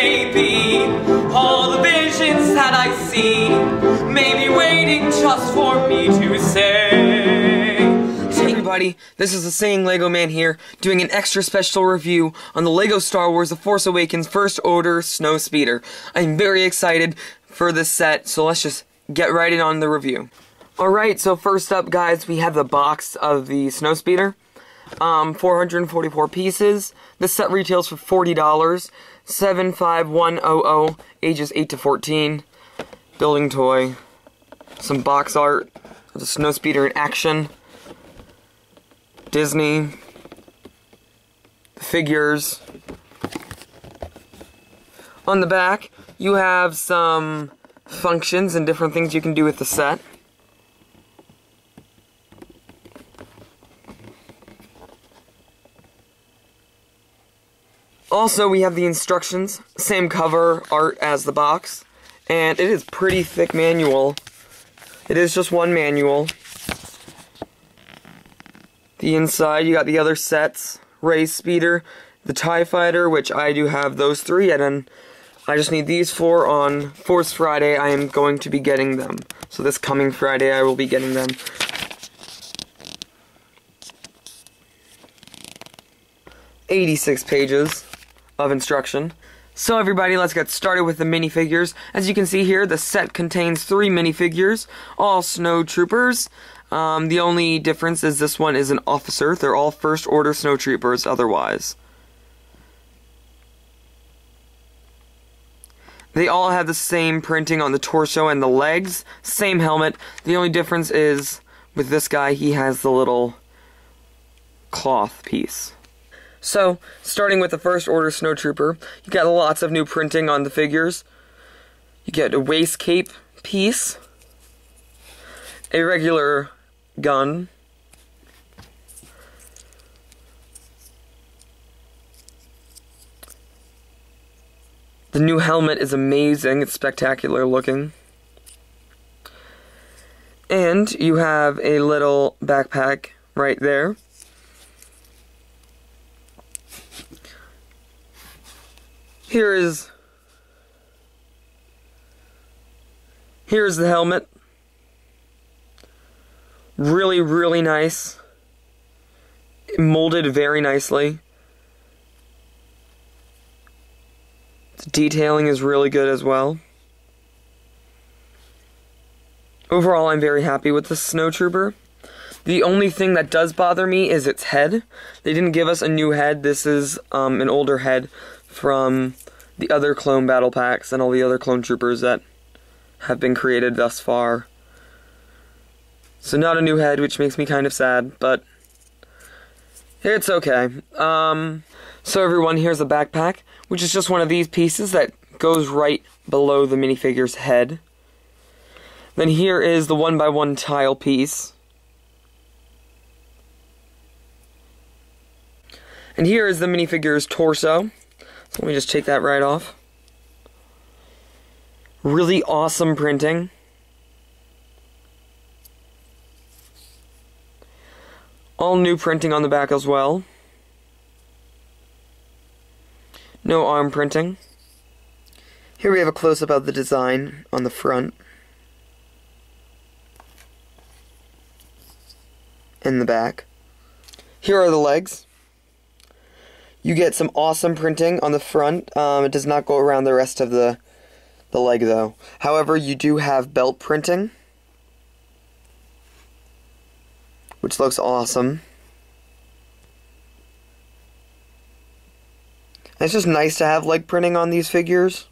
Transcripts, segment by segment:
may be. All the visions that I see may be waiting just for me to say. Hey everybody, this is the Saying Lego Man here, doing an extra special review on the LEGO Star Wars The Force Awakens First Order Snowspeeder. I'm very excited for this set, so let's just get right in on the review. Alright, so first up guys, we have the box of the Snowspeeder. 444 pieces. This set retails for $40. 75100, ages 8 to 14. Building toy. Some box art of the Snowspeeder in action. Disney. The figures. On the back, you have some functions and different things you can do with the set. Also, we have the instructions, same cover art as the box, and it is pretty thick manual. It is just one manual. The inside, you got the other sets, Ray's Speeder, the TIE Fighter, which I do have those three, and then I just need these four on Force Friday. I am going to be getting them. So this coming Friday, I will be getting them. "86 pages of instruction. So everybody, let's get started with the minifigures. As you can see here, the set contains 3 minifigures, all snow troopers. The only difference is this one is an officer. They're all First Order snow troopers otherwise. They all have the same printing on the torso and the legs, same helmet. The only difference is with this guy, he has the little cloth piece. So, starting with the First Order Snowtrooper, you got lots of new printing on the figures. You get a waist cape piece, a regular gun, the new helmet is amazing, it's spectacular looking, and you have a little backpack right there. Here's the helmet. Really, really nice. Molded very nicely. The detailing is really good as well. Overall, I'm very happy with the Snowtrooper. The only thing that does bother me is its head. They didn't give us a new head. This is an older head from the other clone battle packs and all the other clone troopers that have been created thus far. So not a new head, which makes me kind of sad, but it's okay. So everyone, here's a backpack, which is just one of these pieces that goes right below the minifigure's head. Then here is the 1x1 tile piece. And here is the minifigure's torso. So let me just take that right off. Really awesome printing. All new printing on the back as well. No arm printing. Here we have a close-up of the design on the front. And the back. Here are the legs. You get some awesome printing on the front. It does not go around the rest of the leg though. However, you do have belt printing, which looks awesome. And it's just nice to have leg printing on these figures.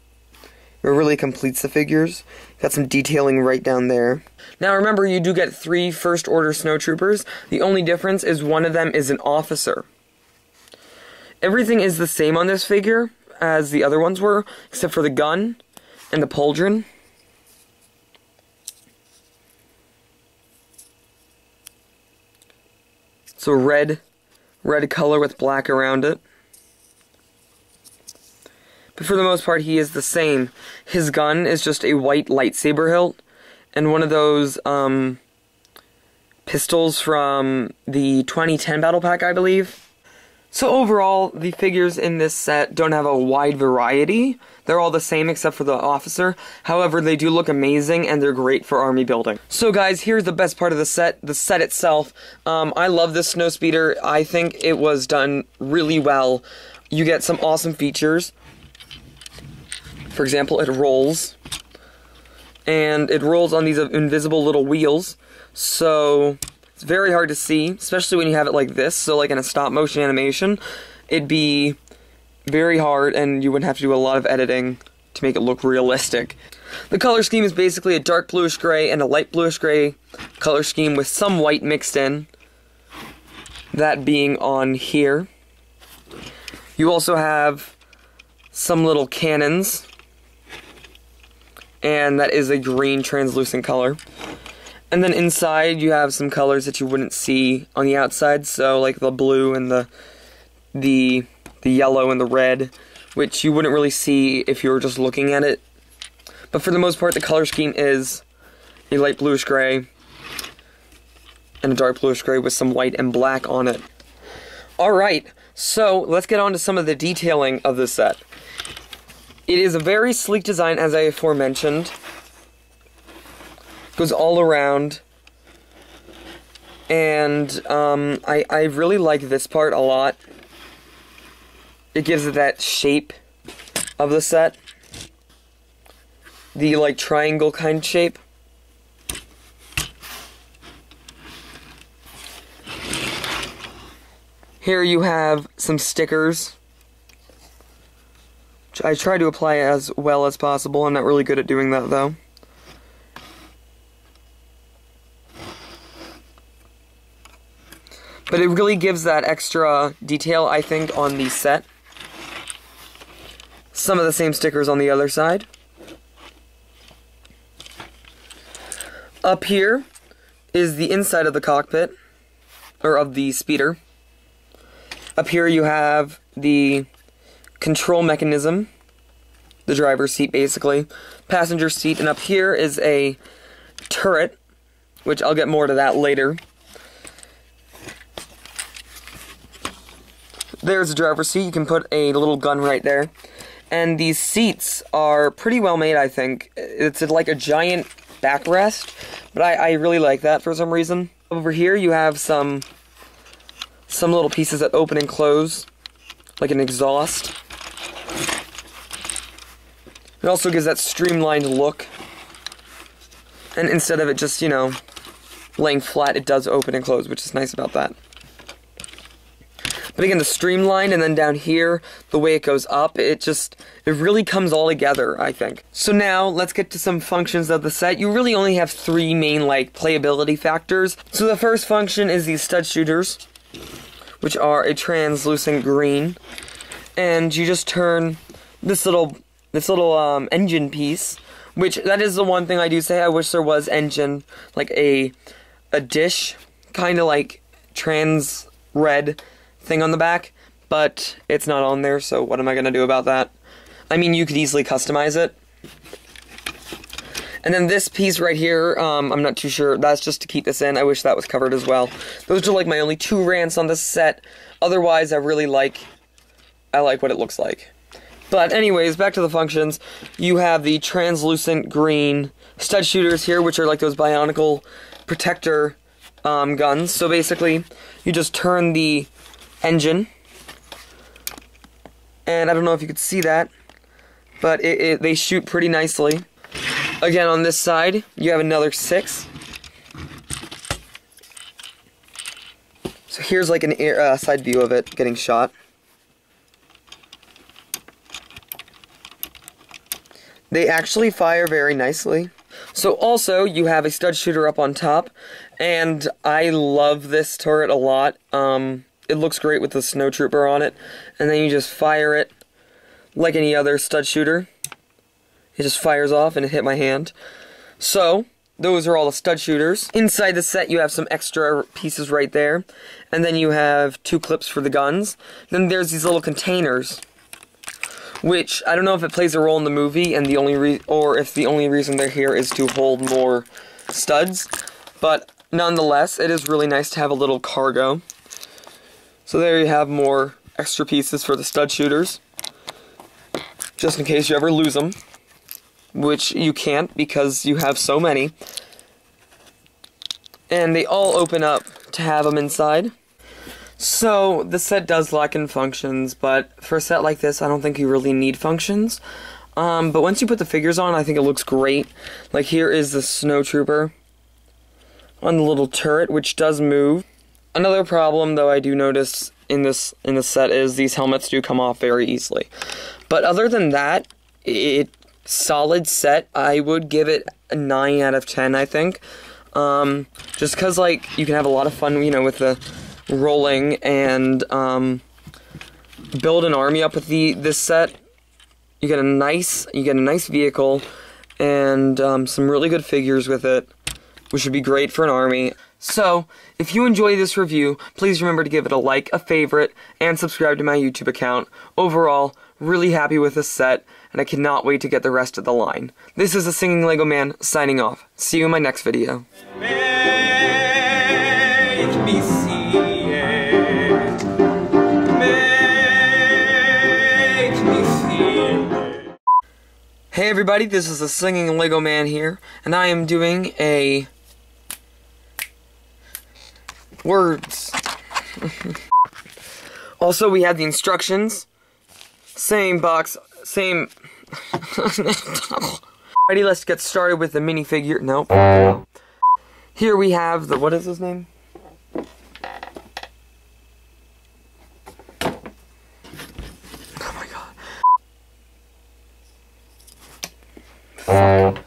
It really completes the figures. Got some detailing right down there. Now remember, you do get 3 First Order Snowtroopers. The only difference is one of them is an officer. Everything is the same on this figure as the other ones were, except for the gun and the pauldron. So red color with black around it. But for the most part, he is the same. His gun is just a white lightsaber hilt, and one of those pistols from the 2010 battle pack, I believe. So overall, the figures in this set don't have a wide variety. They're all the same except for the officer. However, they do look amazing and they're great for army building. So guys, here's the best part of the set itself. I love this Snowspeeder. I think it was done really well. You get some awesome features. For example, it rolls. And it rolls on these invisible little wheels. So it's very hard to see, especially when you have it like this. So like in a stop motion animation, it'd be very hard and you would have to do a lot of editing to make it look realistic. The color scheme is basically a dark bluish gray and a light bluish gray color scheme with some white mixed in. That being on here. You also have some little cannons. And that is a green translucent color. And then inside you have some colors that you wouldn't see on the outside, so like the blue and the yellow and the red, which you wouldn't really see if you were just looking at it. But for the most part, the color scheme is a light bluish gray and a dark bluish gray with some white and black on it. Alright, so let's get on to some of the detailing of this set. It is a very sleek design, as I aforementioned. Goes all around, and I really like this part a lot. It gives it that shape of the set, the like triangle kind of shape. Here you have some stickers, which I try to apply as well as possible. I'm not really good at doing that though. But it really gives that extra detail, I think, on the set. Some of the same stickers on the other side. Up here is the inside of the cockpit, or of the speeder. Up here you have the control mechanism, the driver's seat basically, passenger seat, and up here is a turret, which I'll get more to that later. There's a driver's seat. You can put a little gun right there. And these seats are pretty well made, I think. It's like a giant backrest, but I really like that for some reason. Over here you have some little pieces that open and close, like an exhaust. It also gives that streamlined look. And instead of it just, you know, laying flat, it does open and close, which is nice about that. But again, the streamline, and then down here, the way it goes up, it really comes all together, I think. So now, let's get to some functions of the set. You really only have three main, like, playability factors. So the first function is these stud shooters, which are a translucent green. And you just turn this little engine piece, which, that is the one thing I do say, I wish there was engine, like a dish, kind of like trans red thing on the back, but it's not on there, so what am I going to do about that? I mean, you could easily customize it. And then this piece right here, I'm not too sure, that's just to keep this in. I wish that was covered as well. Those are like my only two rants on this set. Otherwise, I like what it looks like. But anyways, back to the functions. You have the translucent green stud shooters here, which are like those bionicle protector guns. So basically, you just turn the engine, and I don't know if you could see that, but they shoot pretty nicely. Again, on this side, you have another 6. So here's like an side view of it getting shot. They actually fire very nicely. So also, you have a stud shooter up on top, and I love this turret a lot. It looks great with the snowtrooper on it, and then you just fire it like any other stud shooter. It just fires off, and it hit my hand. So, those are all the stud shooters. Inside the set, you have some extra pieces right there, and then you have 2 clips for the guns. Then there's these little containers, which I don't know if it plays a role in the movie, and if the only reason they're here is to hold more studs, but nonetheless, it is really nice to have a little cargo. So there you have more extra pieces for the stud shooters, just in case you ever lose them, which you can't because you have so many. And they all open up to have them inside. So the set does lack in functions, but for a set like this, I don't think you really need functions. But once you put the figures on, I think it looks great. Like here is the Snowtrooper on the little turret, which does move. Another problem, though, I do notice in this set is these helmets do come off very easily. But other than that, solid set. I would give it a 9 out of 10, I think. Just because, like, you can have a lot of fun, you know, with the rolling and build an army up with this set. You get a nice vehicle and some really good figures with it, which would be great for an army. So, if you enjoy this review, please remember to give it a like, a favorite, and subscribe to my YouTube account. Overall, really happy with this set, and I cannot wait to get the rest of the line. This is the Singing Lego Man, signing off. See you in my next video. Make me see it. Make me feel it. Hey everybody, this is the Singing Lego Man here, and I am doing a words. Also, we have the instructions. Same box, same. Alrighty, let's get started with the minifigure. Nope. Here we have the, what is his name? Oh my god.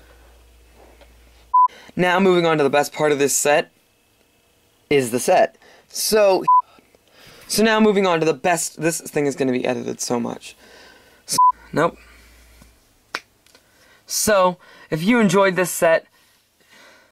Now, moving on to the best part of this set is the set. So now moving on to the best. This thing is going to be edited so much. Nope. So, if you enjoyed this set,